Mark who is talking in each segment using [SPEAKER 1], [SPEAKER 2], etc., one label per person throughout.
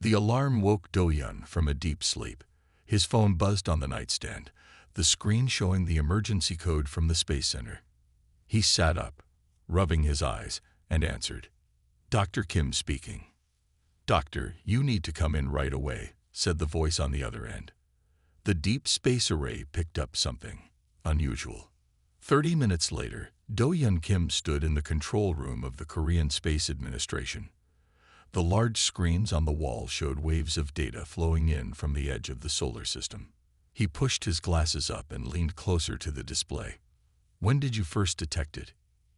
[SPEAKER 1] The alarm woke Do-Yun from a deep sleep. His phone buzzed on the nightstand, the screen showing the emergency code from the Space Center. He sat up, rubbing his eyes, and answered. "Dr. Kim speaking." "Doctor, you need to come in right away," said the voice on the other end. The deep space array picked up something unusual. 30 minutes later, Do-Yun Kim stood in the control room of the Korean Space Administration. The large screens on the wall showed waves of data flowing in from the edge of the solar system. He pushed his glasses up and leaned closer to the display. "When did you first detect it?"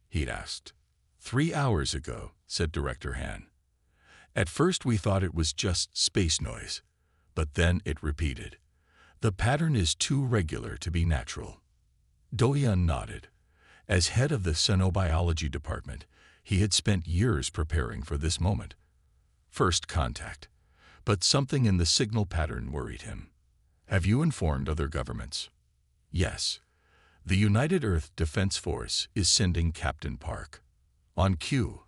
[SPEAKER 1] he asked. 3 hours ago," said Director Han. "At first we thought it was just space noise, but then it repeated. The pattern is too regular to be natural." Do-Yun nodded. As head of the Xenobiology Department, he had spent years preparing for this moment. First contact. But something in the signal pattern worried him. "Have you informed other governments?" "Yes. The United Earth Defense Force is sending Captain Park." On cue,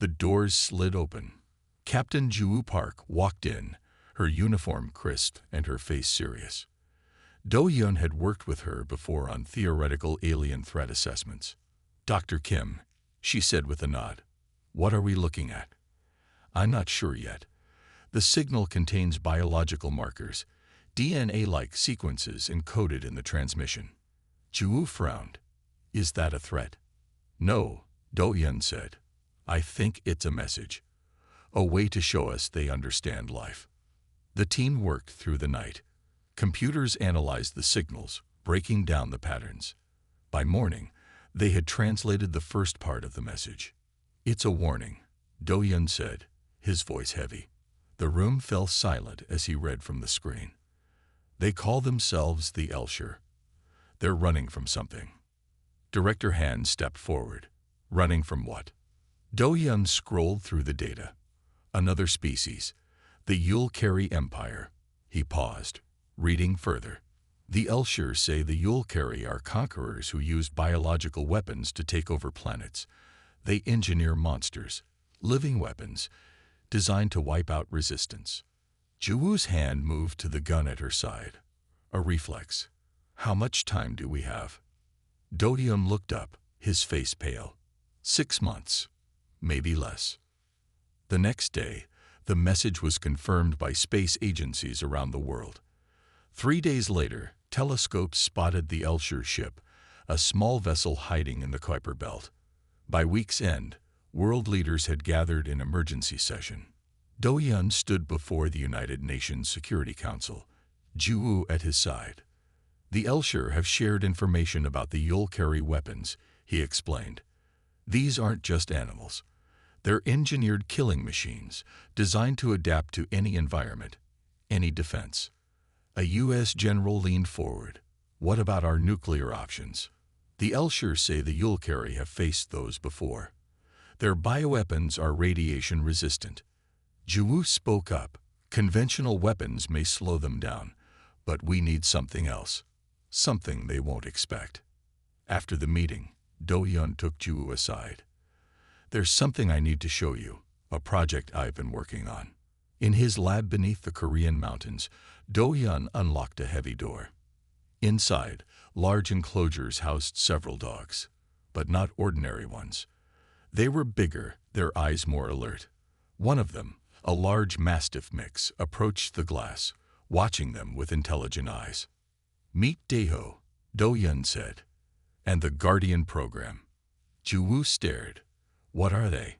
[SPEAKER 1] the doors slid open. Captain Ju Park walked in, her uniform crisp and her face serious. Do-Yun had worked with her before on theoretical alien threat assessments. "Dr. Kim," she said with a nod. "What are we looking at?" "I'm not sure yet. The signal contains biological markers, DNA-like sequences encoded in the transmission." Ju frowned. "Is that a threat?" "No," Do-Yun said. "I think it's a message. A way to show us they understand life." The team worked through the night. Computers analyzed the signals, breaking down the patterns. By morning, they had translated the first part of the message. "It's a warning," Do-Yun said, his voice heavy. The room fell silent as he read from the screen. "They call themselves the Elshire. They're running from something." Director Han stepped forward. "Running from what?" Do-Yun scrolled through the data. "Another species, the Yulkari Empire." He paused, reading further. "The Elshire say the Yulkari are conquerors who use biological weapons to take over planets. They engineer monsters, living weapons, designed to wipe out resistance." Juwoo's hand moved to the gun at her side. A reflex. "How much time do we have?" Do-Yun looked up, his face pale. 6 months, maybe less. The next day, the message was confirmed by space agencies around the world. 3 days later, telescopes spotted the Elshire ship, a small vessel hiding in the Kuiper Belt. By week's end, world leaders had gathered in emergency session. Do-Yun stood before the United Nations Security Council, Juwoo at his side. "The Elshire have shared information about the Yulkari weapons," he explained. "These aren't just animals. They're engineered killing machines, designed to adapt to any environment, any defense." A U.S. general leaned forward. "What about our nuclear options?" "The Elshire say the Yulkari have faced those before. Their bioweapons are radiation resistant." Juwoo spoke up. "Conventional weapons may slow them down, but we need something else. Something they won't expect." After the meeting, Do-Yun took Juwoo aside. "There's something I need to show you, a project I've been working on." In his lab beneath the Korean mountains, Do-Yun unlocked a heavy door. Inside, large enclosures housed several dogs, but not ordinary ones. They were bigger, their eyes more alert. One of them, a large Mastiff mix, approached the glass, watching them with intelligent eyes. "Meet Daeho," Do-Yun said. "And the Guardian program." Juwoo stared. "What are they?"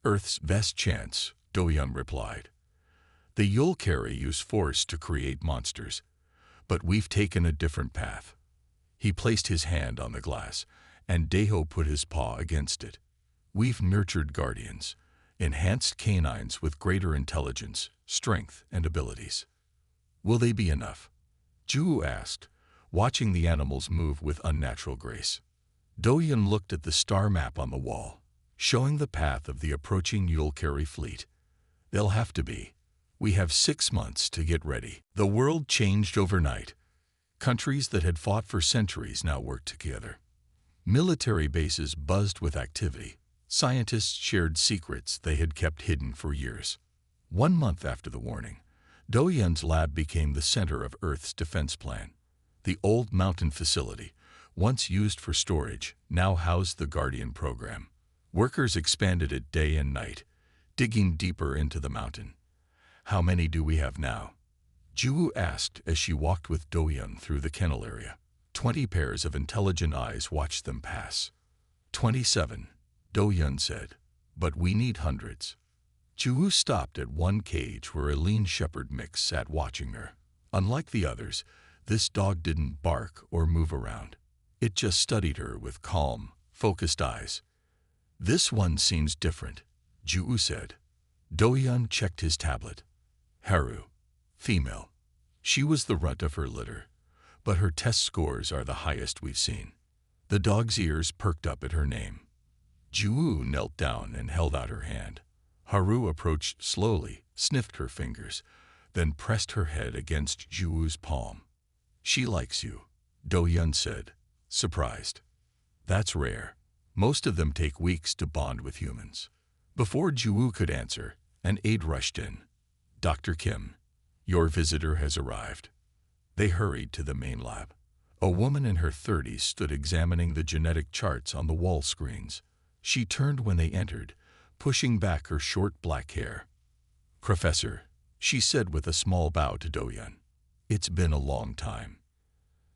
[SPEAKER 1] "Earth's best chance," Do-Yun replied. "The Yulkari use force to create monsters, but we've taken a different path." He placed his hand on the glass, and Daeho put his paw against it. "We've nurtured guardians, enhanced canines with greater intelligence, strength, and abilities." "Will they be enough?" Juwoo asked, watching the animals move with unnatural grace. Do-Yun looked at the star map on the wall, showing the path of the approaching Yulkari fleet. "They'll have to be. We have 6 months to get ready." The world changed overnight. Countries that had fought for centuries now worked together. Military bases buzzed with activity. Scientists shared secrets they had kept hidden for years. 1 month after the warning, Do-Yun's lab became the center of Earth's defense plan. The old mountain facility, once used for storage, now housed the Guardian program. Workers expanded it day and night, digging deeper into the mountain. "How many do we have now?" Ju asked as she walked with Do-Yun through the kennel area. 20 pairs of intelligent eyes watched them pass. 27, Do-Yun said, "but we need hundreds." Ju stopped at one cage where a lean shepherd mix sat watching her. Unlike the others, this dog didn't bark or move around. It just studied her with calm, focused eyes. "This one seems different," Ju said. Do-Yun checked his tablet. Haru, female. She was the runt of her litter, but her test scores are the highest we've seen. The dog's ears perked up at her name. Ju knelt down and held out her hand. Haru approached slowly, sniffed her fingers, then pressed her head against Ju's palm. "She likes you," Do-Yun said, surprised. "That's rare. Most of them take weeks to bond with humans." Before Ju could answer, an aide rushed in. "Dr. Kim, your visitor has arrived." They hurried to the main lab. A woman in her 30s stood examining the genetic charts on the wall screens. She turned when they entered, pushing back her short black hair. "Professor," she said with a small bow to Do-Yun, "it's been a long time."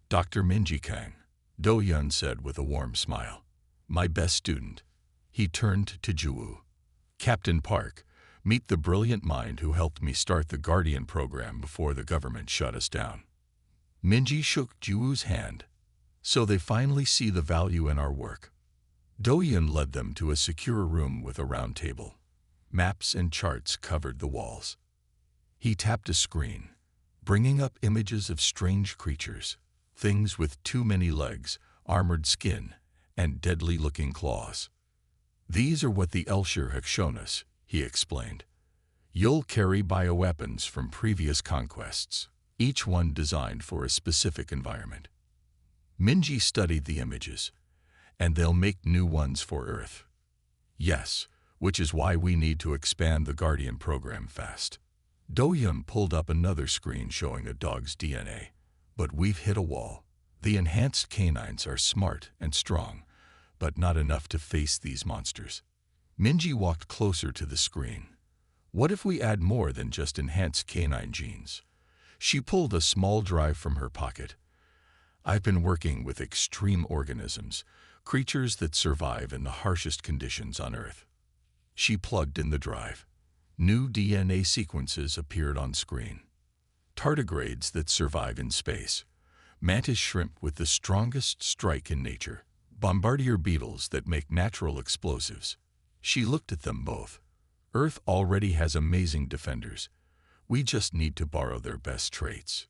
[SPEAKER 1] "Dr. Minji Kang," Do-Yun said with a warm smile. "My best student." He turned to Ju. "Captain Park, meet the brilliant mind who helped me start the Guardian program before the government shut us down." Minji shook Ju's hand. "So they finally see the value in our work." Do-Yun led them to a secure room with a round table. Maps and charts covered the walls. He tapped a screen, bringing up images of strange creatures, things with too many legs, armored skin, and deadly-looking claws. "These are what the Elshir have shown us," he explained. "You'll carry bioweapons from previous conquests, each one designed for a specific environment." Minji studied the images. "And they'll make new ones for Earth." "Yes, which is why we need to expand the Guardian program fast." Do-Yun pulled up another screen showing a dog's DNA. "But we've hit a wall. The enhanced canines are smart and strong, but not enough to face these monsters." Minji walked closer to the screen. "What if we add more than just enhanced canine genes?" She pulled a small drive from her pocket. "I've been working with extreme organisms, creatures that survive in the harshest conditions on Earth." She plugged in the drive. New DNA sequences appeared on screen. Tardigrades that survive in space, mantis shrimp with the strongest strike in nature, bombardier beetles that make natural explosives. She looked at them both. Earth already has amazing defenders. We just need to borrow their best traits.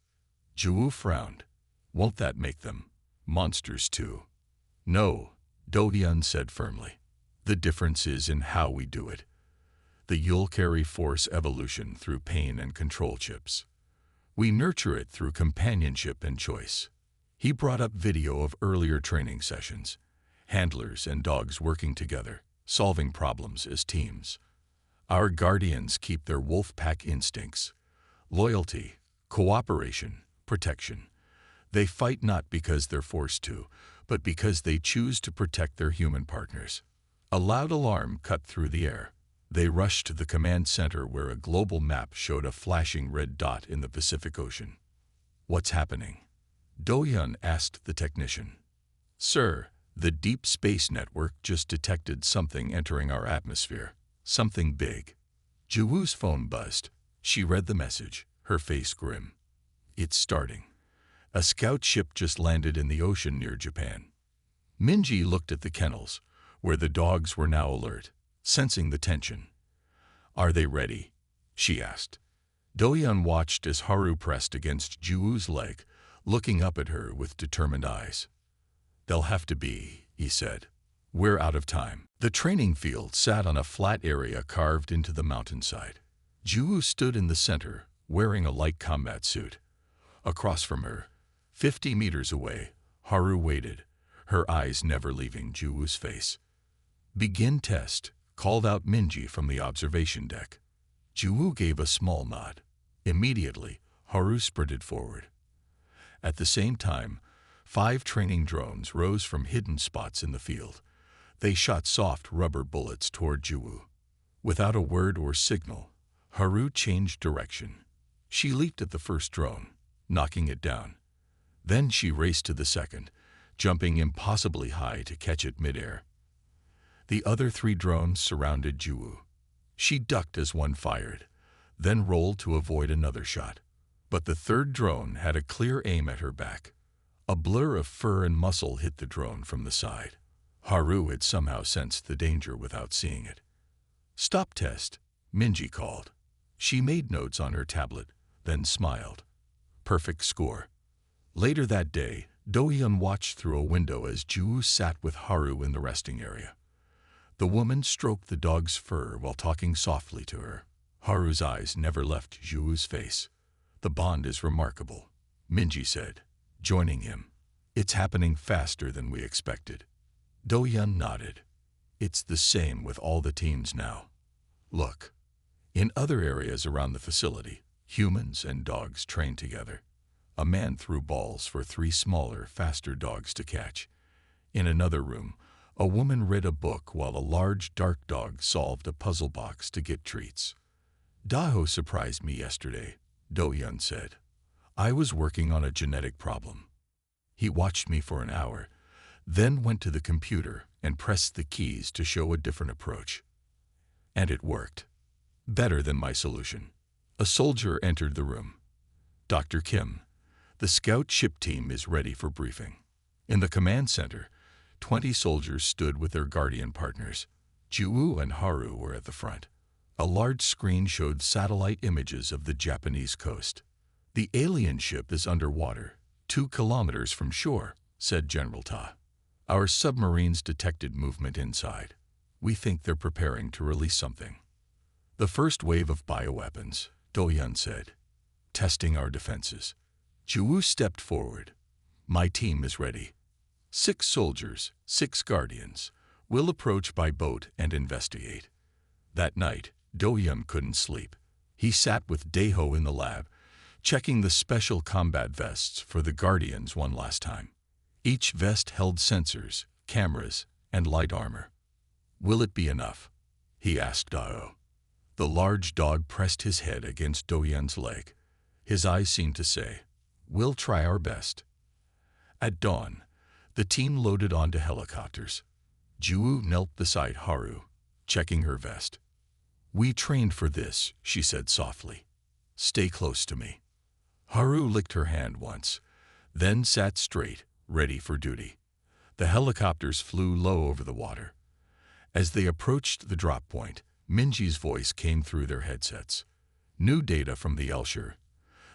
[SPEAKER 1] Ju frowned. "Won't that make them monsters too?" "No," Do-Yun said firmly. "The difference is in how we do it. You'll carry force evolution through pain and control chips. We nurture it through companionship and choice." He brought up video of earlier training sessions, handlers and dogs working together, solving problems as teams. "Our guardians keep their wolf pack instincts, loyalty, cooperation, protection. They fight not because they're forced to, but because they choose to protect their human partners." A loud alarm cut through the air. They rushed to the command center where a global map showed a flashing red dot in the Pacific Ocean. "What's happening?" Do-Yun asked the technician. "Sir, the Deep Space Network just detected something entering our atmosphere. Something big." Juwoo's phone buzzed. She read the message, her face grim. "It's starting. A scout ship just landed in the ocean near Japan." Minji looked at the kennels, where the dogs were now alert, sensing the tension. "Are they ready?" she asked. Do-Yun watched as Haru pressed against Juwoo's leg, looking up at her with determined eyes. "They'll have to be," he said. "We're out of time." The training field sat on a flat area carved into the mountainside. Juwoo stood in the center, wearing a light combat suit. Across from her, 50 meters away, Haru waited, her eyes never leaving Juwoo's face. "Begin test," called out Minji from the observation deck. Juwoo gave a small nod. Immediately, Haru sprinted forward. At the same time, 5 training drones rose from hidden spots in the field. They shot soft rubber bullets toward Juwoo. Without a word or signal, Haru changed direction. She leaped at the first drone, knocking it down. Then she raced to the second, jumping impossibly high to catch it midair. The other 3 drones surrounded Juwoo. She ducked as one fired, then rolled to avoid another shot. But the third drone had a clear aim at her back. A blur of fur and muscle hit the drone from the side. Haru had somehow sensed the danger without seeing it. "Stop test," Minji called. She made notes on her tablet, then smiled. Perfect score. Later that day, Do-hyun watched through a window as Juwoo sat with Haru in the resting area. The woman stroked the dog's fur while talking softly to her. Haru's eyes never left Juwoo's face. "The bond is remarkable," Minji said, joining him. "It's happening faster than we expected." Do-hyun nodded. "It's the same with all the teams now. Look, in other areas around the facility, humans and dogs train together. A man threw balls for 3 smaller, faster dogs to catch. In another room, a woman read a book while a large, dark dog solved a puzzle box to get treats. "Daho surprised me yesterday," Do-hyun said. "I was working on a genetic problem. He watched me for an hour, then went to the computer and pressed the keys to show a different approach. And it worked. Better than my solution." A soldier entered the room. "Dr. Kim, the scout ship team is ready for briefing." In the command center, 20 soldiers stood with their guardian partners. Juwoo and Haru were at the front. A large screen showed satellite images of the Japanese coast. "The alien ship is underwater, 2 kilometers from shore," said General Ta. "Our submarines detected movement inside. We think they're preparing to release something." "The first wave of bioweapons," Do-hyun said. "Testing our defenses." Juwoo stepped forward. "My team is ready. 6 soldiers, 6 guardians. We'll approach by boat and investigate." That night, Do-hyun couldn't sleep. He sat with Daeho in the lab, checking the special combat vests for the guardians one last time. Each vest held sensors, cameras, and light armor. "Will it be enough?" he asked Daeho. The large dog pressed his head against Do-hyun's leg. His eyes seemed to say, "We'll try our best." At dawn, the team loaded onto helicopters. Juwoo knelt beside Haru, checking her vest. "We trained for this," she said softly. "Stay close to me." Haru licked her hand once, then sat straight, ready for duty. The helicopters flew low over the water. As they approached the drop point, Minji's voice came through their headsets. "New data from the Elshire.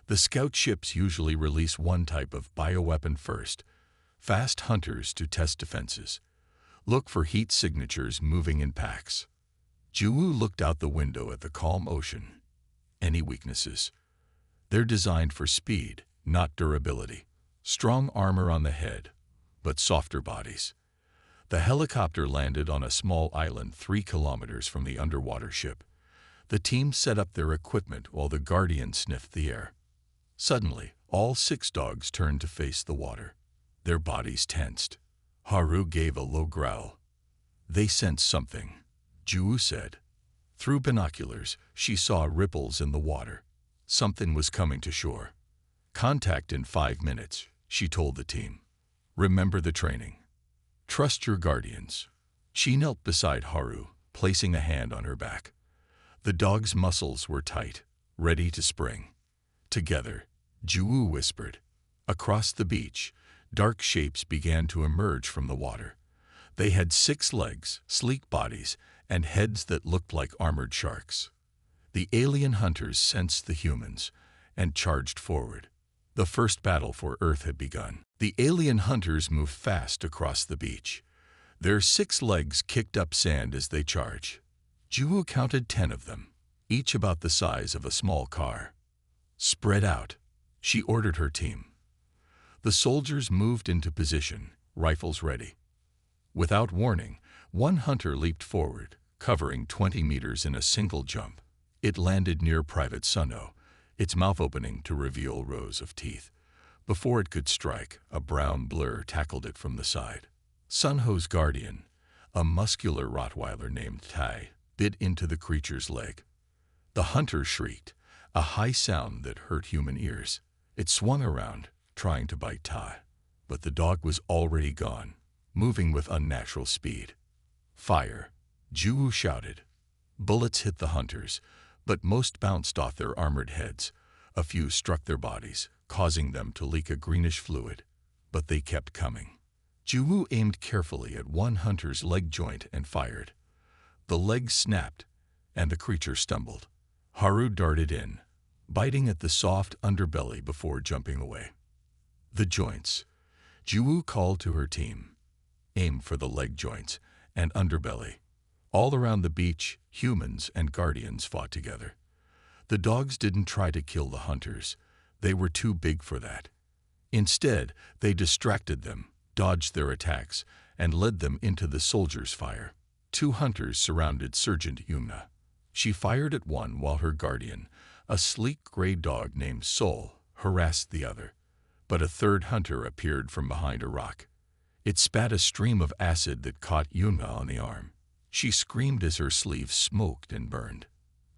[SPEAKER 1] The scout ships usually release one type of bioweapon first, fast hunters to test defenses. Look for heat signatures moving in packs." Juwoo looked out the window at the calm ocean. "Any weaknesses?" "They're designed for speed, not durability. Strong armor on the head, but softer bodies." The helicopter landed on a small island 3 kilometers from the underwater ship. The team set up their equipment while the guardians sniffed the air. Suddenly, all 6 dogs turned to face the water. Their bodies tensed. Haru gave a low growl. "They sensed something," Juwoo said. Through binoculars, she saw ripples in the water. Something was coming to shore. "Contact in 5 minutes," she told the team. "Remember the training. Trust your guardians." She knelt beside Haru, placing a hand on her back. The dog's muscles were tight, ready to spring. Together, Juwoo whispered. Across the beach, dark shapes began to emerge from the water. They had 6 legs, sleek bodies, and heads that looked like armored sharks. The alien hunters sensed the humans and charged forward. The first battle for Earth had begun. The alien hunters moved fast across the beach. Their 6 legs kicked up sand as they charged. Juwoo counted 10 of them, each about the size of a small car. "Spread out," she ordered her team. The soldiers moved into position, rifles ready. Without warning, one hunter leaped forward, covering 20 meters in a single jump. It landed near Private Sunho, its mouth opening to reveal rows of teeth. Before it could strike, a brown blur tackled it from the side. Sunho's guardian, a muscular Rottweiler named Tai, bit into the creature's leg. The hunter shrieked, a high sound that hurt human ears. It swung around, trying to bite Tai, but the dog was already gone, moving with unnatural speed. "Fire!" Ju shouted. Bullets hit the hunters, but most bounced off their armored heads. A few struck their bodies, causing them to leak a greenish fluid, but they kept coming. Ju aimed carefully at one hunter's leg joint and fired. The leg snapped, and the creature stumbled. Haru darted in, biting at the soft underbelly before jumping away. The joints. Ju called to her team. Aim for the leg joints and underbelly. All around the beach, humans and guardians fought together. The dogs didn't try to kill the hunters. They were too big for that. Instead, they distracted them, dodged their attacks, and led them into the soldiers' fire. 2 hunters surrounded Sergeant Yuna. She fired at one while her guardian, a sleek gray dog named Sol, harassed the other. But a third hunter appeared from behind a rock. It spat a stream of acid that caught Yuna on the arm. She screamed as her sleeve smoked and burned.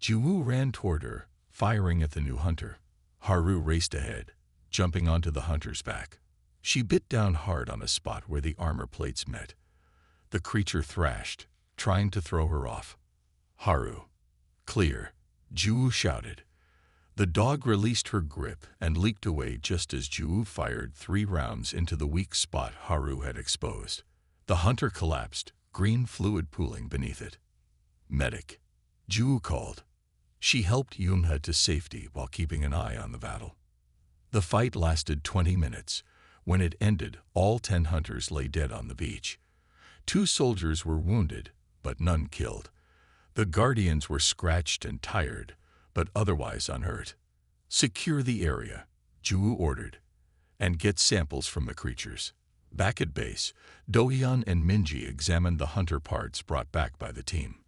[SPEAKER 1] Ju ran toward her, firing at the new hunter. Haru raced ahead, jumping onto the hunter's back. She bit down hard on a spot where the armor plates met. The creature thrashed, trying to throw her off. "Haru, clear," Ju shouted. The dog released her grip and leaped away just as Ju fired 3 rounds into the weak spot Haru had exposed. The hunter collapsed, green fluid pooling beneath it. "Medic," Ju called. She helped Yunha to safety while keeping an eye on the battle. The fight lasted 20 minutes. When it ended, all 10 hunters lay dead on the beach. 2 soldiers were wounded, but none killed. The guardians were scratched and tired, but otherwise unhurt. "Secure the area," Ju ordered, "and get samples from the creatures." Back at base, Dohyun and Minji examined the hunter parts brought back by the team.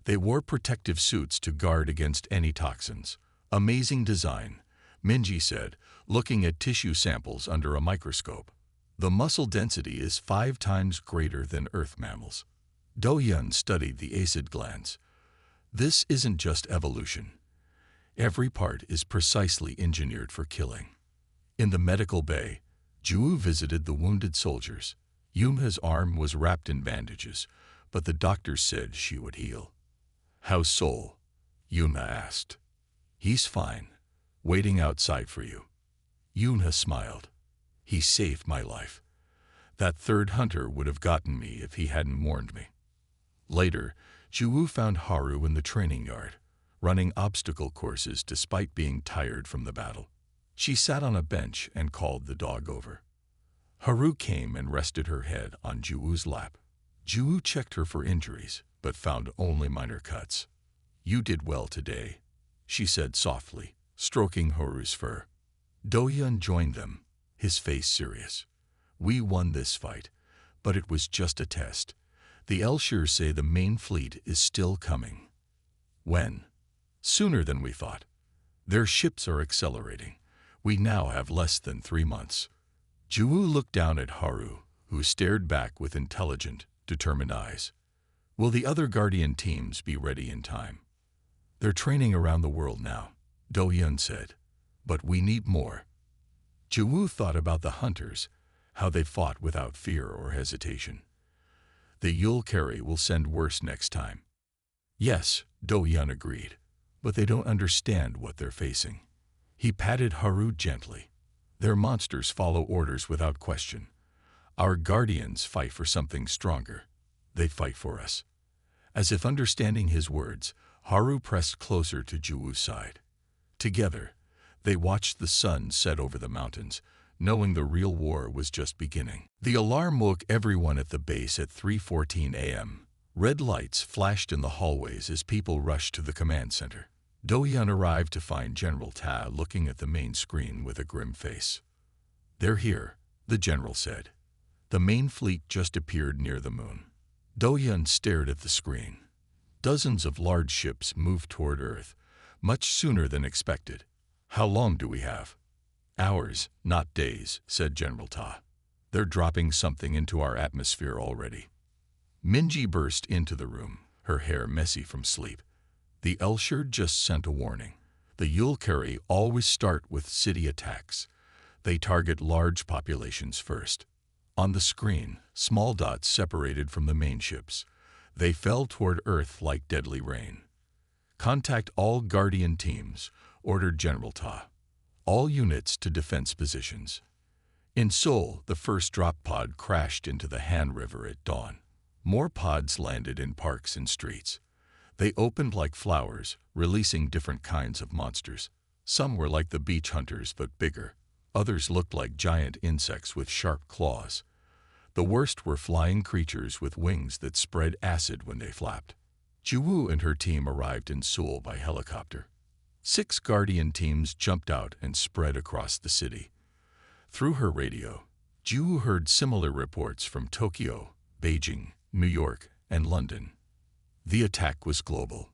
[SPEAKER 1] They wore protective suits to guard against any toxins. "Amazing design," Minji said, looking at tissue samples under a microscope. "The muscle density is 5 times greater than Earth mammals." Dohyun studied the acid glands. "This isn't just evolution. Every part is precisely engineered for killing." In the medical bay, Ju visited the wounded soldiers. Yunha's arm was wrapped in bandages, but the doctors said she would heal. "How's Sol?" Yunha asked. "He's fine, waiting outside for you." Yunha smiled. "He saved my life. That third hunter would have gotten me if he hadn't warned me." Later, Ju found Haru in the training yard, running obstacle courses despite being tired from the battle. She sat on a bench and called the dog over. Haru came and rested her head on Ju's lap. Ju checked her for injuries, but found only minor cuts. "You did well today," she said softly, stroking Haru's fur. Dohyun joined them, his face serious. "We won this fight, but it was just a test. The Elshir say the main fleet is still coming." "When?" "Sooner than we thought. Their ships are accelerating. We now have less than 3 months." Ju looked down at Haru, who stared back with intelligent, determined eyes. "Will the other Guardian teams be ready in time?" "They're training around the world now," Dohyun said. "But we need more." Ju thought about the hunters, how they fought without fear or hesitation. "The Yulkari will send worse next time." "Yes," Dohyun agreed, "but they don't understand what they're facing." He patted Haru gently. "Their monsters follow orders without question. Our guardians fight for something stronger. They fight for us." As if understanding his words, Haru pressed closer to Ju's side. Together, they watched the sun set over the mountains, knowing the real war was just beginning. The alarm woke everyone at the base at 3:14 a.m. Red lights flashed in the hallways as people rushed to the command center. Dohyun arrived to find General Ta looking at the main screen with a grim face. "They're here," the general said. "The main fleet just appeared near the moon." Dohyun stared at the screen. Dozens of large ships moved toward Earth, much sooner than expected. How long do we have? Hours, not days, said General Ta. They're dropping something into our atmosphere already. Minji burst into the room, her hair messy from sleep. The Elshire just sent a warning. The Yulkari always start with city attacks. They target large populations first. On the screen, small dots separated from the main ships. They fell toward Earth like deadly rain. Contact all Guardian teams, ordered General Ta. All units to defense positions. In Seoul, the first drop pod crashed into the Han River at dawn. More pods landed in parks and streets. They opened like flowers, releasing different kinds of monsters. Some were like the beach hunters but bigger. Others looked like giant insects with sharp claws. The worst were flying creatures with wings that spread acid when they flapped. Juwoo and her team arrived in Seoul by helicopter. 6 Guardian teams jumped out and spread across the city. Through her radio, Juwoo heard similar reports from Tokyo, Beijing, New York, and London. The attack was global.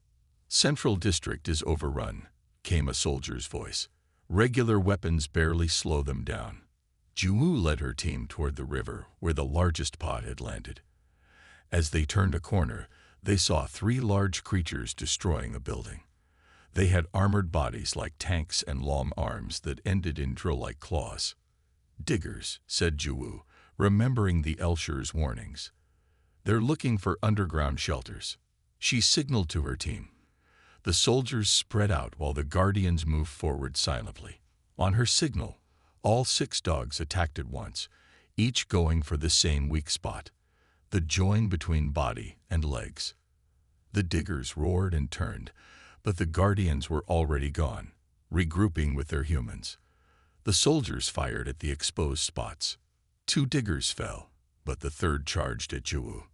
[SPEAKER 1] Central District is overrun, came a soldier's voice. Regular weapons barely slow them down. Juwoo led her team toward the river where the largest pod had landed. As they turned a corner, they saw 3 large creatures destroying a building. They had armored bodies like tanks and long arms that ended in drill-like claws. Diggers, said Juwoo, remembering the Elshire's warnings. They're looking for underground shelters. She signaled to her team. The soldiers spread out while the Guardians moved forward silently. On her signal, all 6 dogs attacked at once, each going for the same weak spot, the join between body and legs. The diggers roared and turned, but the Guardians were already gone, regrouping with their humans. The soldiers fired at the exposed spots. 2 diggers fell, but the third charged at Juwoo.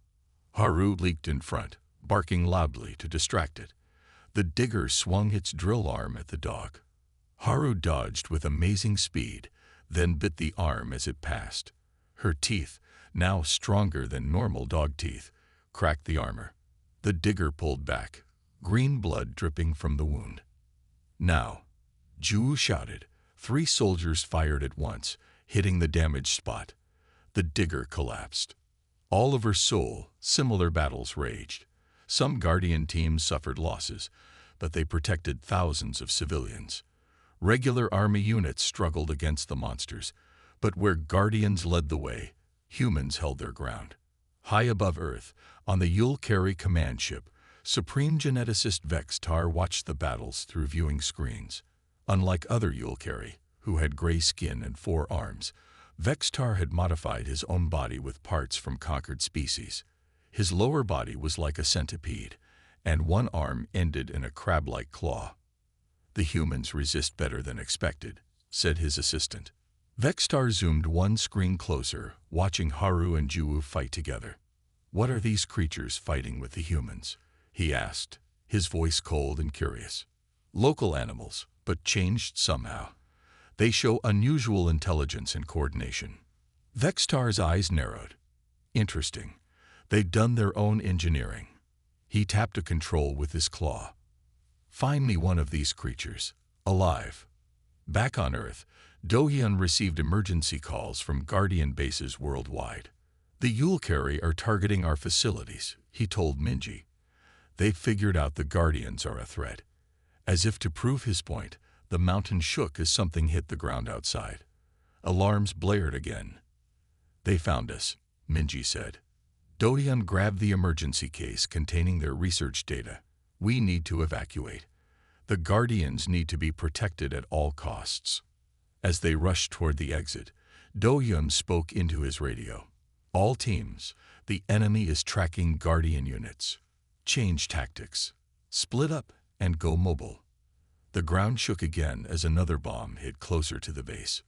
[SPEAKER 1] Haru leaped in front, barking loudly to distract it. The digger swung its drill arm at the dog. Haru dodged with amazing speed, then bit the arm as it passed. Her teeth, now stronger than normal dog teeth, cracked the armor. The digger pulled back, green blood dripping from the wound. Now, Juwoo shouted. 3 soldiers fired at once, hitting the damaged spot. The digger collapsed. All over Seoul, similar battles raged. Some Guardian teams suffered losses, but they protected thousands of civilians. Regular army units struggled against the monsters, but where Guardians led the way, humans held their ground. High above Earth, on the Yulkari command ship, Supreme Geneticist Vextar watched the battles through viewing screens. Unlike other Yulkari, who had gray skin and 4 arms, Vextar had modified his own body with parts from conquered species. His lower body was like a centipede, and one arm ended in a crab-like claw. The humans resist better than expected, said his assistant. Vextar zoomed one screen closer, watching Haru and Juwoo fight together. What are these creatures fighting with the humans? He asked, his voice cold and curious. Local animals, but changed somehow. They show unusual intelligence and coordination. Vextar's eyes narrowed. Interesting. They've done their own engineering. He tapped a control with his claw. Find me one of these creatures, alive. Back on Earth, Do-hyun received emergency calls from Guardian bases worldwide. The Yulkari are targeting our facilities, he told Minji. They've figured out the Guardians are a threat. As if to prove his point, the mountain shook as something hit the ground outside. Alarms blared again. They found us, Minji said. Do-hyun grabbed the emergency case containing their research data. We need to evacuate. The Guardians need to be protected at all costs. As they rushed toward the exit, Do-hyun spoke into his radio. All teams, the enemy is tracking Guardian units. Change tactics. Split up and go mobile. The ground shook again as another bomb hit closer to the base.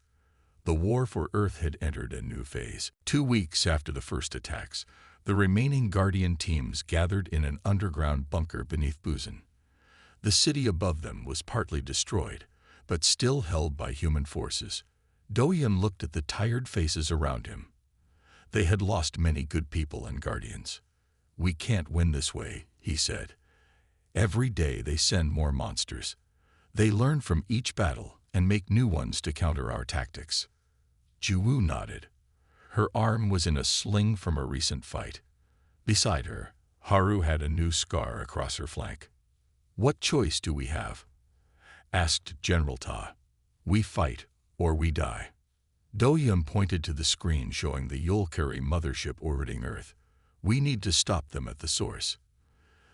[SPEAKER 1] The war for Earth had entered a new phase. 2 weeks after the first attacks, the remaining Guardian teams gathered in an underground bunker beneath Busan. The city above them was partly destroyed, but still held by human forces. Do-hyun looked at the tired faces around him. They had lost many good people and Guardians. We can't win this way, he said. Every day they send more monsters. They learn from each battle and make new ones to counter our tactics. Juwu nodded. Her arm was in a sling from a recent fight. Beside her, Haru had a new scar across her flank. "What choice do we have?" asked General Ta. "We fight, or we die." Do-Yun pointed to the screen showing the Yulkari mothership orbiting Earth. "We need to stop them at the source."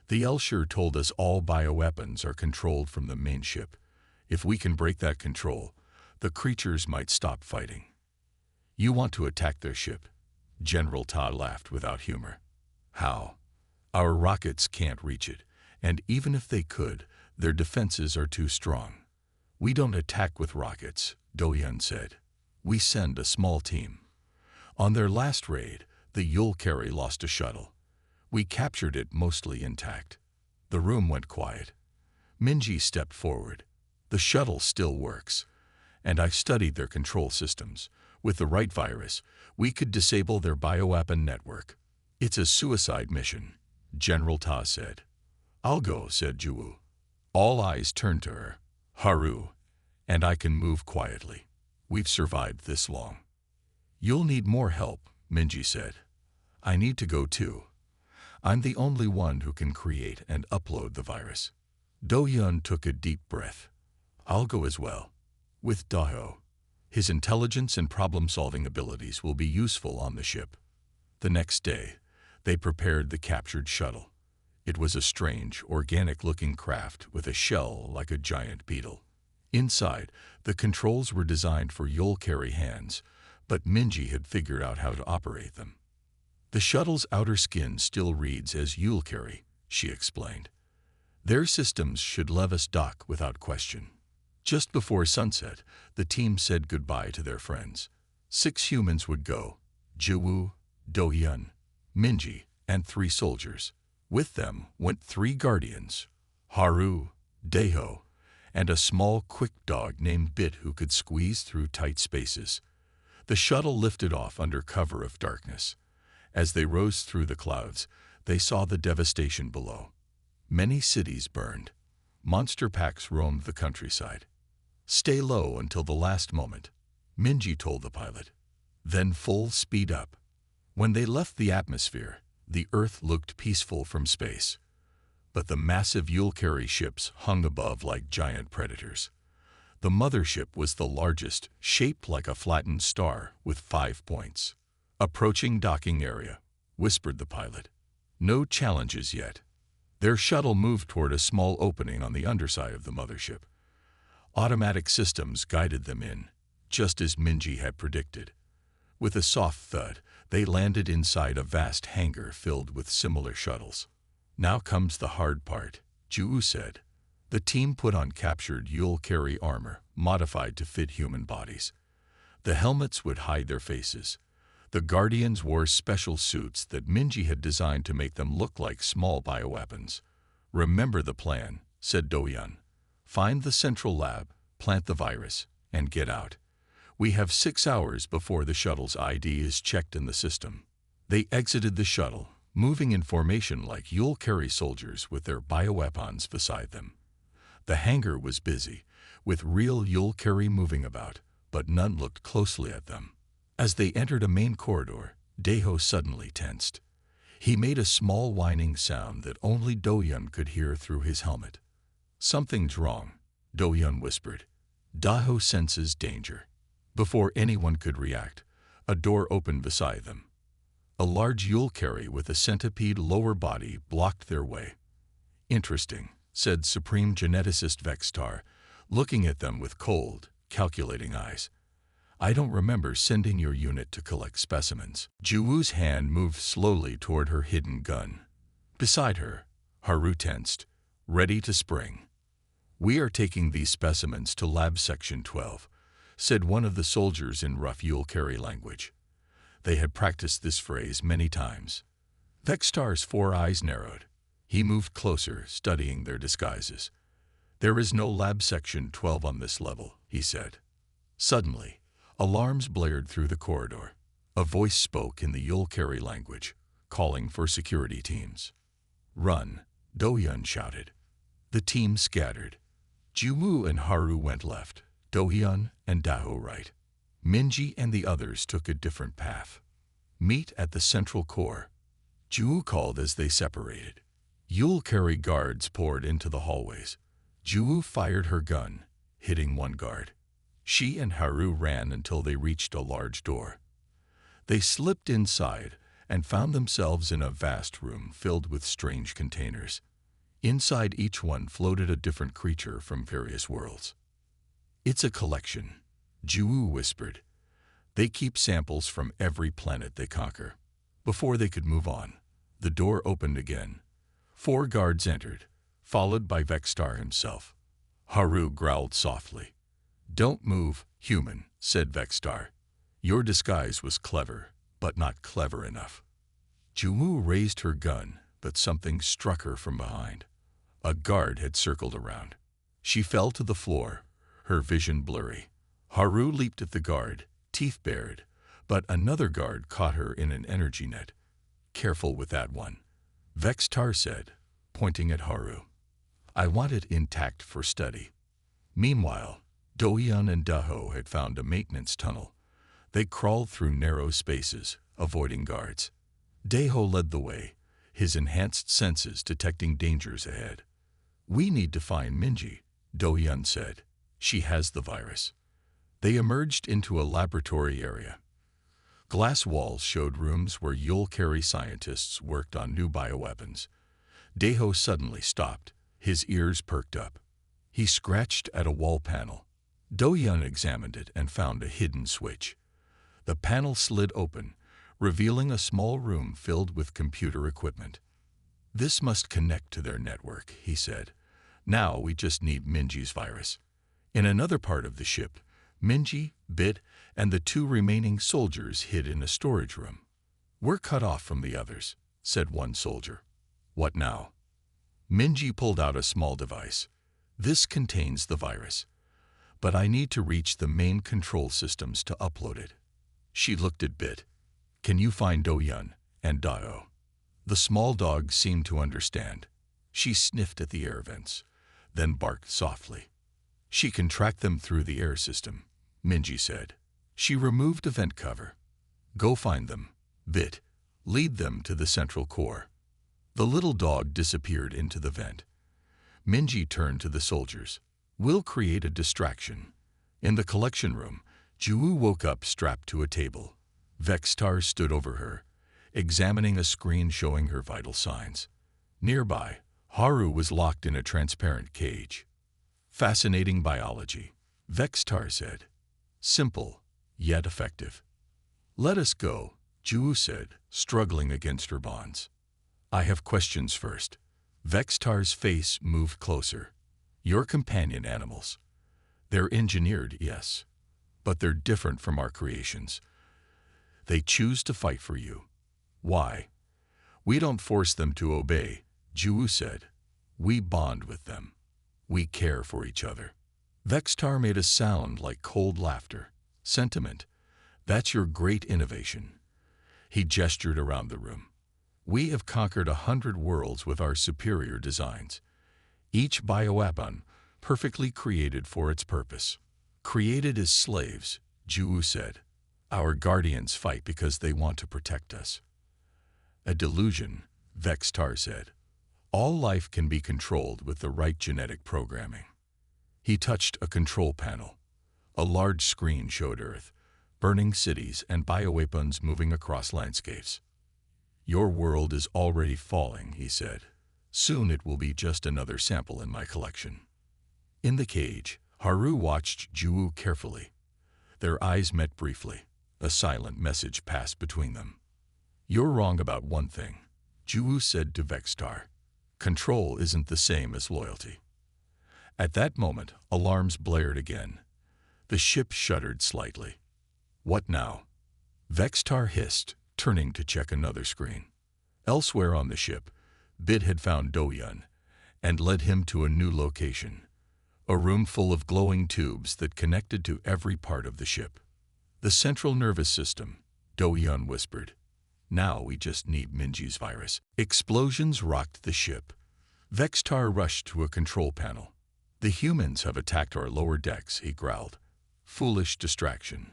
[SPEAKER 1] The Elshir told us all bioweapons are controlled from the main ship. If we can break that control, the creatures might stop fighting. "You want to attack their ship?" General Ta laughed without humor. "How? Our rockets can't reach it, and even if they could, their defenses are too strong." "We don't attack with rockets," Do-Yun said. "We send a small team." On their last raid, the Yulkari lost a shuttle. We captured it mostly intact. The room went quiet. Minji stepped forward. "The shuttle still works, and I studied their control systems. With the right virus, we could disable their bioweapon network." "It's a suicide mission," General Ta said. "I'll go," said Juwu. All eyes turned to her. "Haru, and I can move quietly. We've survived this long." "You'll need more help," Minji said. "I need to go too. I'm the only one who can create and upload the virus." Do-Yun took a deep breath. "I'll go as well. With Daho. His intelligence and problem-solving abilities will be useful on the ship." The next day, they prepared the captured shuttle. It was a strange, organic-looking craft with a shell like a giant beetle. Inside, the controls were designed for Yulkari hands, but Minji had figured out how to operate them. "The shuttle's outer skin still reads as Yulkari," she explained. "Their systems should let us dock without question." Just before sunset, the team said goodbye to their friends. 6 humans would go: Juwu, Do-Yun, Minji, and 3 soldiers. With them went 3 guardians: Haru, Daho, and a small, quick dog named Bit who could squeeze through tight spaces. The shuttle lifted off under cover of darkness. As they rose through the clouds, they saw the devastation below. Many cities burned. Monster packs roamed the countryside. "Stay low until the last moment," Minji told the pilot. "Then full speed up." When they left the atmosphere, the Earth looked peaceful from space. But the massive Yulkari ships hung above like giant predators. The mothership was the largest, shaped like a flattened star with 5 points. "Approaching docking area," whispered the pilot. "No challenges yet." Their shuttle moved toward a small opening on the underside of the mothership. Automatic systems guided them in, just as Minji had predicted. With a soft thud, they landed inside a vast hangar filled with similar shuttles. "Now comes the hard part," Juwu said. The team put on captured Yulkari armor, modified to fit human bodies. The helmets would hide their faces. The Guardians wore special suits that Minji had designed to make them look like small bioweapons. "Remember the plan," said Do-Yun. "Find the central lab, plant the virus, and get out. We have 6 hours before the shuttle's ID is checked in the system." They exited the shuttle, moving in formation like Yulkari soldiers with their bioweapons beside them. The hangar was busy, with real Yulkari moving about, but none looked closely at them. As they entered a main corridor, Daho suddenly tensed. He made a small whining sound that only Do-Yun could hear through his helmet. "Something's wrong," Do-Yun whispered. "Daho senses danger." Before anyone could react, a door opened beside them. A large Yulkari with a centipede lower body blocked their way. "Interesting," said Supreme Geneticist Vextar, looking at them with cold, calculating eyes. "I don't remember sending your unit to collect specimens." Juwu's hand moved slowly toward her hidden gun. Beside her, Haru tensed, ready to spring. "We are taking these specimens to Lab Section 12, said one of the soldiers in rough Yulkari language. They had practiced this phrase many times. Vextar's 4 eyes narrowed. He moved closer, studying their disguises. "There is no Lab Section 12 on this level," he said. Suddenly, alarms blared through the corridor. A voice spoke in the Yulkari language, calling for security teams. "Run," Do-Yun shouted. The team scattered. Jumu and Haru went left, Dohyun and Daho right. Minji and the others took a different path. Meet at the central core, Ju called as they separated. Yule-carry guards poured into the hallways. Ju fired her gun, hitting one guard. She and Haru ran until they reached a large door. They slipped inside and found themselves in a vast room filled with strange containers. Inside each one floated a different creature from various worlds. "It's a collection," Ju whispered. "They keep samples from every planet they conquer." Before they could move on, the door opened again. 4 guards entered, followed by Vextar himself. Haru growled softly. "Don't move, human," said Vextar. "Your disguise was clever, but not clever enough." Jumu raised her gun, but something struck her from behind. A guard had circled around. She fell to the floor, her vision blurry. Haru leaped at the guard, teeth bared, but another guard caught her in an energy net. "Careful with that one," Vextar said, pointing at Haru. "I want it intact for study." Meanwhile, Dohyun and Daho had found a maintenance tunnel. They crawled through narrow spaces, avoiding guards. Daho led the way, his enhanced senses detecting dangers ahead. "We need to find Minji," Dohyun said. "She has the virus." They emerged into a laboratory area. Glass walls showed rooms where Yule-carry scientists worked on new bioweapons. Daho suddenly stopped, his ears perked up. He scratched at a wall panel. Dohyun examined it and found a hidden switch. The panel slid open, revealing a small room filled with computer equipment. "This must connect to their network," he said. "Now we just need Minji's virus." In another part of the ship, Minji, Bit, and the 2 remaining soldiers hid in a storage room. "We're cut off from the others," said one soldier. "What now?" Minji pulled out a small device. "This contains the virus, but I need to reach the main control systems to upload it." She looked at Bit. "Can you find Dohyun and Daho?" The small dog seemed to understand. She sniffed at the air vents, then barked softly. "She can track them through the air system," Minji said. She removed a vent cover. "Go find them, Bit. Lead them to the central core." The little dog disappeared into the vent. Minji turned to the soldiers. "We'll create a distraction." In the collection room, Ju woke up strapped to a table. Vextar stood over her, examining a screen showing her vital signs. Nearby, Haru was locked in a transparent cage. "Fascinating biology," Vextar said. "Simple, yet effective." "Let us go," Ju said, struggling against her bonds. "I have questions first." Vextar's face moved closer. "Your companion animals. They're engineered, yes, but they're different from our creations. They choose to fight for you. Why?" "We don't force them to obey," Ju said. "We bond with them. We care for each other." Vextar made a sound like cold laughter. "Sentiment. That's your great innovation." He gestured around the room. "We have conquered 100 worlds with our superior designs. Each bioweapon perfectly created for its purpose. Created as slaves," Ju said. "Our guardians fight because they want to protect us." "A delusion," Vextar said. "All life can be controlled with the right genetic programming." He touched a control panel. A large screen showed Earth, burning cities and bioweapons moving across landscapes. "Your world is already falling," he said. "Soon it will be just another sample in my collection." In the cage, Haru watched Ju carefully. Their eyes met briefly. A silent message passed between them. "You're wrong about one thing," Ju said to Vextar. "Control isn't the same as loyalty." At that moment, alarms blared again. The ship shuddered slightly. "What now?" Vextar hissed, turning to check another screen. Elsewhere on the ship, Bit had found Dohyun and led him to a new location, a room full of glowing tubes that connected to every part of the ship. "The central nervous system," Dohyun whispered. "Now we just need Minji's virus." Explosions rocked the ship. Vextar rushed to a control panel. The humans have attacked our lower decks, he growled. Foolish distraction.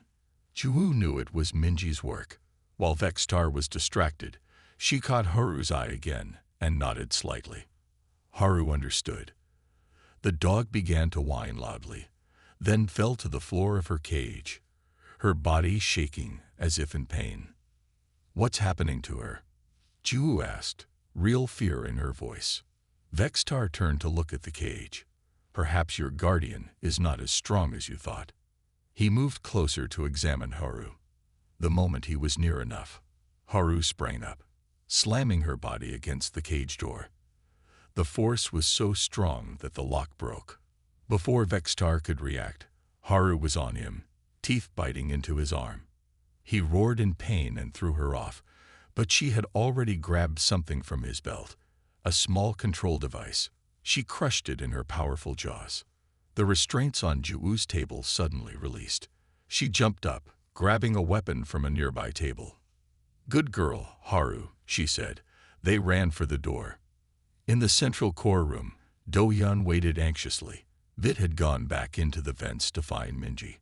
[SPEAKER 1] Juwu knew it was Minji's work. While Vextar was distracted, she caught Haru's eye again and nodded slightly. Haru understood. The dog began to whine loudly, then fell to the floor of her cage, her body shaking as if in pain. What's happening to her? Juwu asked, real fear in her voice. Vextar turned to look at the cage. Perhaps your guardian is not as strong as you thought. He moved closer to examine Haru. The moment he was near enough, Haru sprang up, slamming her body against the cage door. The force was so strong that the lock broke. Before Vextar could react, Haru was on him, teeth biting into his arm. He roared in pain and threw her off, but she had already grabbed something from his belt, a small control device. She crushed it in her powerful jaws. The restraints on Juwu's table suddenly released. She jumped up, grabbing a weapon from a nearby table. Good girl, Haru, she said. They ran for the door. In the central core room, Do-hyun waited anxiously. Vit had gone back into the vents to find Minji.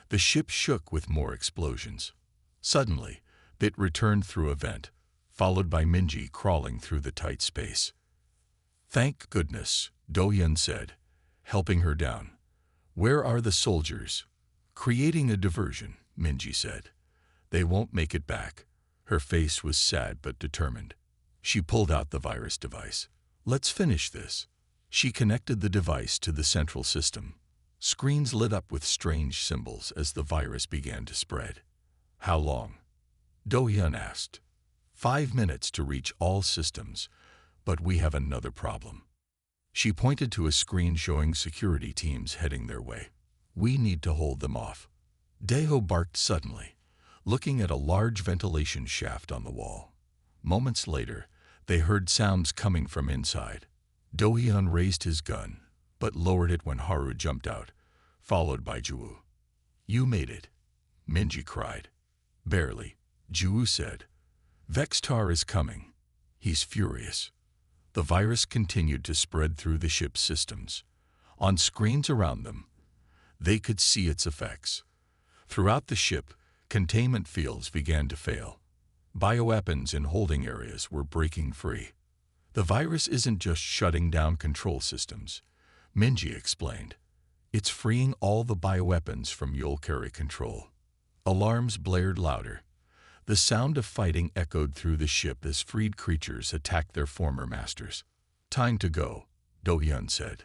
[SPEAKER 1] The ship shook with more explosions. Suddenly, Vit returned through a vent, followed by Minji crawling through the tight space. Thank goodness, Do-hyun said, helping her down. Where are the soldiers? Creating a diversion, Minji said. They won't make it back. Her face was sad but determined. She pulled out the virus device. Let's finish this. She connected the device to the central system. Screens lit up with strange symbols as the virus began to spread. How long? Do-hyun asked. 5 minutes to reach all systems, but we have another problem. She pointed to a screen showing security teams heading their way. We need to hold them off. Daeho barked suddenly, looking at a large ventilation shaft on the wall. Moments later, they heard sounds coming from inside. Do-hyun raised his gun, but lowered it when Haru jumped out, followed by Juwu. You made it, Minji cried. Barely, Juwu said. Vextar is coming. He's furious. The virus continued to spread through the ship's systems. On screens around them, they could see its effects. Throughout the ship, containment fields began to fail. Bioweapons in holding areas were breaking free. The virus isn't just shutting down control systems, Minji explained. It's freeing all the bioweapons from Yolkari control. Alarms blared louder. The sound of fighting echoed through the ship as freed creatures attacked their former masters. Time to go, Do-hyun said.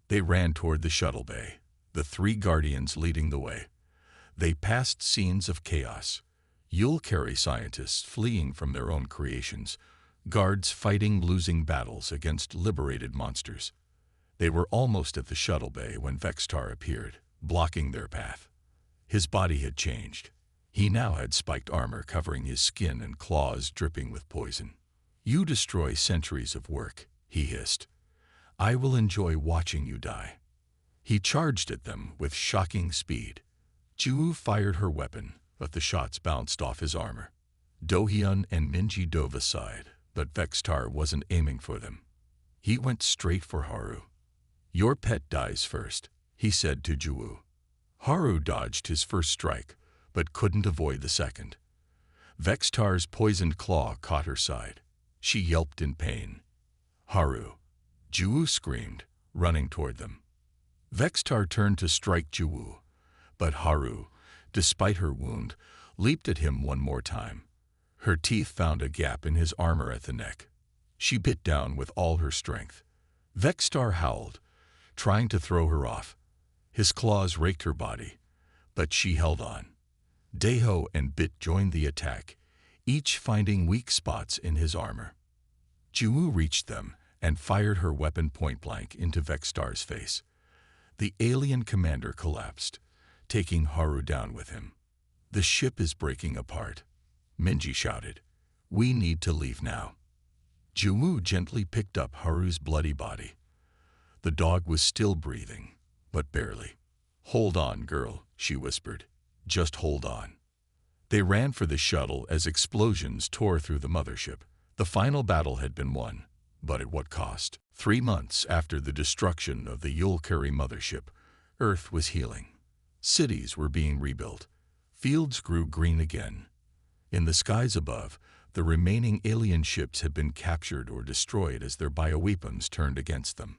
[SPEAKER 1] They ran toward the shuttle bay, the 3 guardians leading the way. They passed scenes of chaos. Yolkari scientists fleeing from their own creations, guards fighting losing battles against liberated monsters. They were almost at the shuttle bay when Vextar appeared, blocking their path. His body had changed. He now had spiked armor covering his skin and claws dripping with poison. You destroy centuries of work, he hissed. I will enjoy watching you die. He charged at them with shocking speed. Juwu fired her weapon, but the shots bounced off his armor. Do-hyun and Minji dove aside, but Vextar wasn't aiming for them. He went straight for Haru. Your pet dies first, he said to Juwu. Haru dodged his first strike, but couldn't avoid the second. Vextar's poisoned claw caught her side. She yelped in pain. Haru! Juwu screamed, running toward them. Vextar turned to strike Juwu, but Haru, despite her wound, leaped at him one more time. Her teeth found a gap in his armor at the neck. She bit down with all her strength. Vextar howled, trying to throw her off. His claws raked her body, but she held on. Daeho and Bit joined the attack, each finding weak spots in his armor. Juwu reached them and fired her weapon point-blank into Vextar's face. The alien commander collapsed, taking Haru down with him. The ship is breaking apart, Minji shouted. We need to leave now. Juwu gently picked up Haru's bloody body. The dog was still breathing, but barely. Hold on, girl, she whispered. Just hold on. They ran for the shuttle as explosions tore through the mothership. The final battle had been won, but at what cost? 3 months after the destruction of the Yulkari mothership, Earth was healing. Cities were being rebuilt. Fields grew green again. In the skies above, the remaining alien ships had been captured or destroyed as their bioweapons turned against them.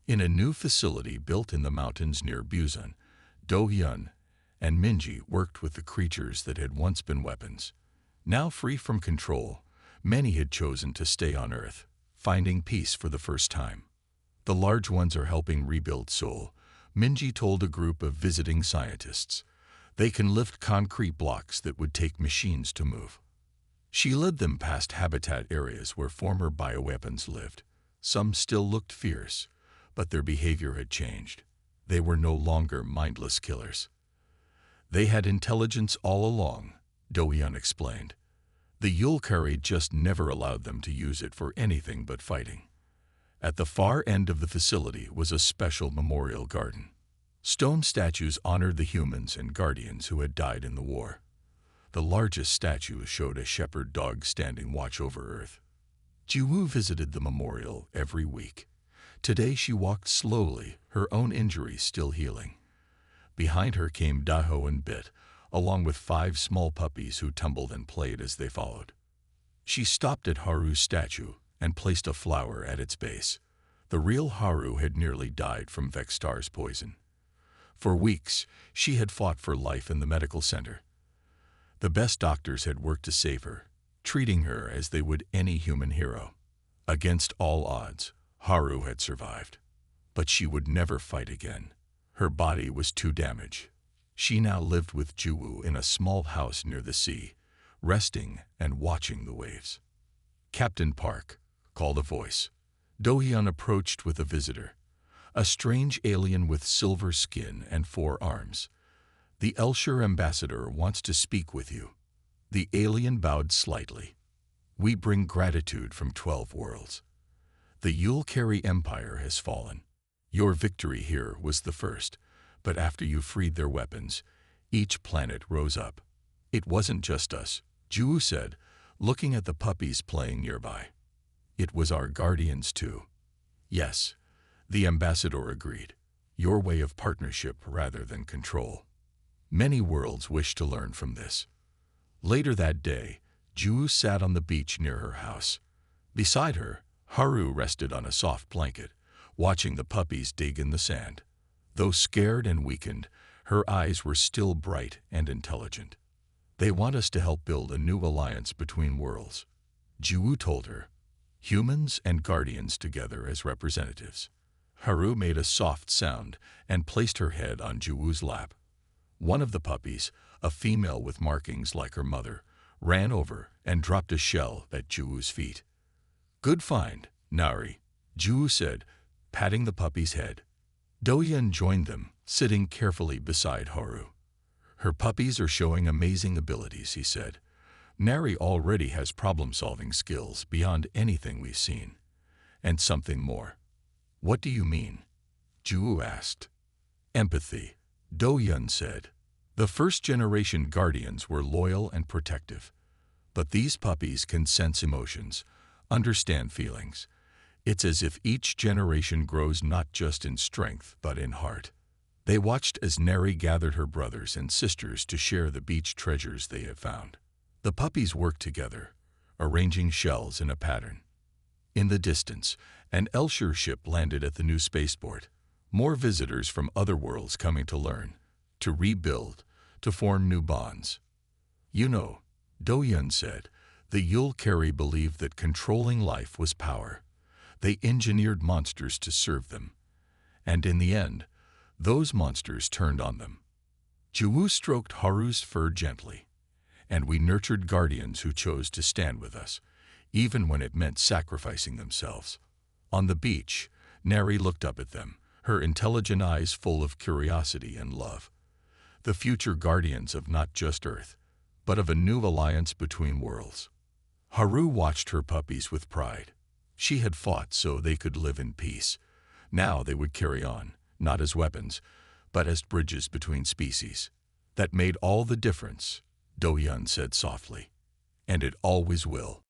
[SPEAKER 1] In a new facility built in the mountains near Busan, Do-hyun and Minji worked with the creatures that had once been weapons. Now free from control, many had chosen to stay on Earth, finding peace for the first time. The large ones are helping rebuild Seoul, Minji told a group of visiting scientists. They can lift concrete blocks that would take machines to move. She led them past habitat areas where former bioweapons lived. Some still looked fierce, but their behavior had changed. They were no longer mindless killers. They had intelligence all along, Do-hyun explained. The Yulkari just never allowed them to use it for anything but fighting. At the far end of the facility was a special memorial garden. Stone statues honored the humans and guardians who had died in the war. The largest statue showed a shepherd dog standing watch over Earth. Jiwoo visited the memorial every week. Today she walked slowly, her own injuries still healing. Behind her came Daho and Bit, along with 5 small puppies who tumbled and played as they followed. She stopped at Haru's statue and placed a flower at its base. The real Haru had nearly died from Vextar's poison. For weeks, she had fought for life in the medical center. The best doctors had worked to save her, treating her as they would any human hero. Against all odds, Haru had survived. But she would never fight again. Her body was too damaged. She now lived with Jiwoo in a small house near the sea, resting and watching the waves. "Captain Park," called a voice. Do-hyun approached with a visitor, a strange alien with silver skin and 4 arms. "The Elshire ambassador wants to speak with you." The alien bowed slightly. "We bring gratitude from 12 worlds. The Yulkari Empire has fallen. Your victory here was the first, but after you freed their weapons, each planet rose up. It wasn't just us," Jiwoo said, looking at the puppies playing nearby. "It was our guardians too." "Yes," the ambassador agreed. "Your way of partnership rather than control. Many worlds wish to learn from this." Later that day, Jiwoo sat on the beach near her house. Beside her, Haru rested on a soft blanket, watching the puppies dig in the sand. Though scared and weakened, her eyes were still bright and intelligent. "They want us to help build a new alliance between worlds," Jiwoo told her. "Humans and guardians together as representatives." Haru made a soft sound and placed her head on Jiwoo's lap. One of the puppies, a female with markings like her mother, ran over and dropped a shell at Jiwoo's feet. "Good find, Nari," Jiwoo said, patting the puppy's head. Do-hyun joined them, sitting carefully beside Haru. "Her puppies are showing amazing abilities," he said. "Nari already has problem-solving skills beyond anything we've seen. And something more." "What do you mean?" Jiwoo asked. "Empathy," Do-hyun said. "The first-generation guardians were loyal and protective. But these puppies can sense emotions, understand feelings. It's as if each generation grows not just in strength but in heart." They watched as Neri gathered her brothers and sisters to share the beach treasures they had found. The puppies worked together, arranging shells in a pattern. In the distance, an Elshire ship landed at the new spaceport. More visitors from other worlds coming to learn, to rebuild, to form new bonds. "You know," Do-hyun said, "the Yulkari believed that controlling life was power. They engineered monsters to serve them. And in the end, those monsters turned on them." Jiwoo stroked Haru's fur gently. "And we nurtured guardians who chose to stand with us, even when it meant sacrificing themselves." On the beach, Neri looked up at them, her intelligent eyes full of curiosity and love. The future guardians of not just Earth, but of a new alliance between worlds. Haru watched her puppies with pride. She had fought so they could live in peace. Now they would carry on, not as weapons, but as bridges between species. "That made all the difference," Do-hyun said softly. "And it always will."